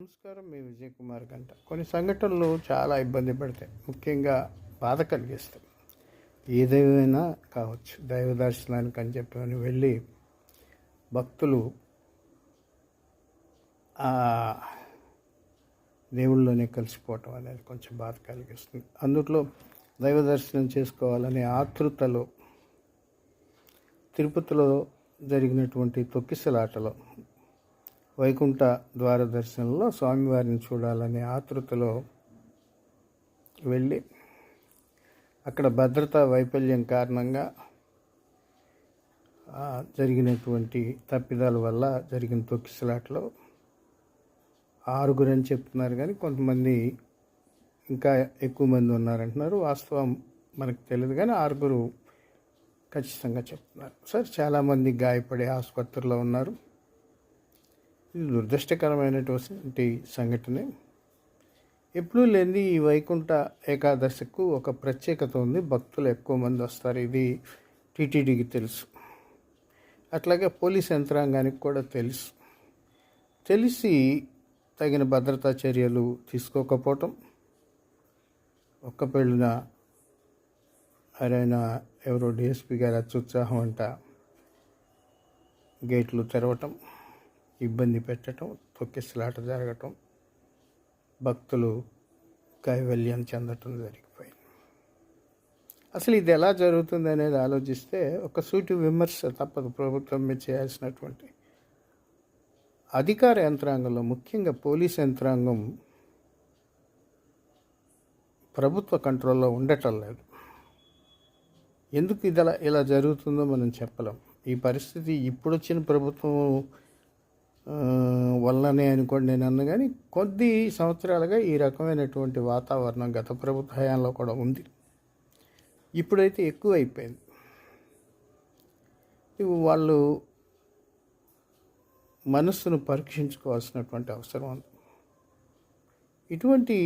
నమస్కారం. మీ విజయ్ కుమార్ గంట. కొన్ని సంఘటనలు చాలా ఇబ్బంది పడతాయి, ముఖ్యంగా బాధ కలిగిస్తాయి. ఏదైనా కావచ్చు. దైవ దర్శనానికి అని చెప్పి వెళ్ళి భక్తులు ఆ దేవుళ్ళలోనే కలిసిపోవటం అనేది కొంచెం బాధ కలిగిస్తుంది. అందులో దైవ దర్శనం చేసుకోవాలనే ఆతృతలో తిరుపతిలో జరిగినటువంటి తొక్కిసలాటలో వైకుంఠ ద్వార దర్శనంలో స్వామివారిని చూడాలనే ఆతృతలో వెళ్ళి అక్కడ భద్రతా వైఫల్యం కారణంగా జరిగినటువంటి తప్పిదాల వల్ల జరిగిన తొక్కిసలాటలో 6 అని చెప్తున్నారు, కానీ కొంతమంది ఇంకా ఎక్కువ మంది ఉన్నారంటున్నారు. వాస్తవం మనకు తెలియదు, కానీ 6 ఖచ్చితంగా చెప్తున్నారు. సరే, చాలామంది గాయపడి ఆసుపత్రిలో ఉన్నారు. ఇది దురదృష్టకరమైనటువంటి సంఘటనే. ఎప్పుడూ లేని ఈ వైకుంఠ ఏకాదశికు ఒక ప్రత్యేకత ఉంది. భక్తులు ఎక్కువ మంది వస్తారు. ఇది టీటీడీకి తెలుసు, అట్లాగే పోలీస్ యంత్రాంగానికి కూడా తెలిసి తగిన భద్రతా చర్యలు తీసుకోకపోవటం, ఒక్క పెళ్ళిన ఆయన ఎవరో డిఎస్పీ గారి అత్యుత్సాహం అంట గేట్లు తెరవటం, ఇబ్బంది పెట్టడం, తొక్కిసలాట జరగటం, భక్తులు కైవల్యం చెందటం జరిగిపోయింది. అసలు ఇది ఎలా జరుగుతుంది అనేది ఆలోచిస్తే ఒక సూటి విమర్శ తప్పదు. ప్రభుత్వం మీద చేయాల్సినటువంటి అధికార యంత్రాంగంలో, ముఖ్యంగా పోలీస్ యంత్రాంగం ప్రభుత్వ కంట్రోల్లో ఉండటం లేదు. ఎందుకు ఇలా జరుగుతుందో మనం చెప్పలేం. ఈ పరిస్థితి ఇప్పుడు వచ్చిన ప్రభుత్వం వల్లనే అనుకోండి నేను అన్న, కానీ కొద్ది సంవత్సరాలుగా ఈ రకమైనటువంటి వాతావరణం గత ప్రభుత్వ హయాంలో కూడా ఉంది. ఇప్పుడైతే ఎక్కువ అయిపోయింది. వాళ్ళు మనస్సును పరీక్షించుకోవాల్సినటువంటి అవసరం ఉంది. ఇటువంటి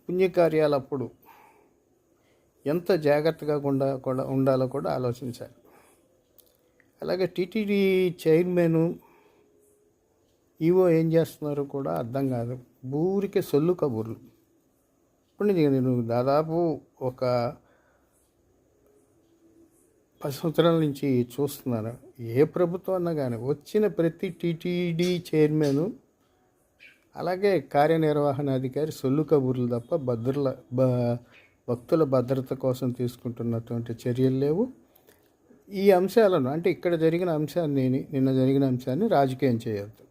పుణ్యకార్యాలప్పుడు ఎంత జాగ్రత్తగా ఉండాలో కూడా ఆలోచించాలి. అలాగే టీటీడీ చైర్మన్, ఈవో ఏం చేస్తున్నారో కూడా అర్థం కాదు. ఊరికే సొల్లు కబుర్లు. ఇప్పుడు నేను దాదాపు ఒక 10 సంవత్సరాల నుంచి చూస్తున్నాను. ఏ ప్రభుత్వం అన్నా కానీ వచ్చిన ప్రతి టీటీడీ చైర్మన్ అలాగే కార్యనిర్వహణాధికారి సొల్లు కబుర్లు తప్ప భక్తుల భద్రత కోసం తీసుకుంటున్నటువంటి చర్యలు లేవు. ఈ అంశాలను, అంటే ఇక్కడ జరిగిన అంశాన్ని, నిన్న జరిగిన అంశాన్ని రాజకీయం చేయొద్దు.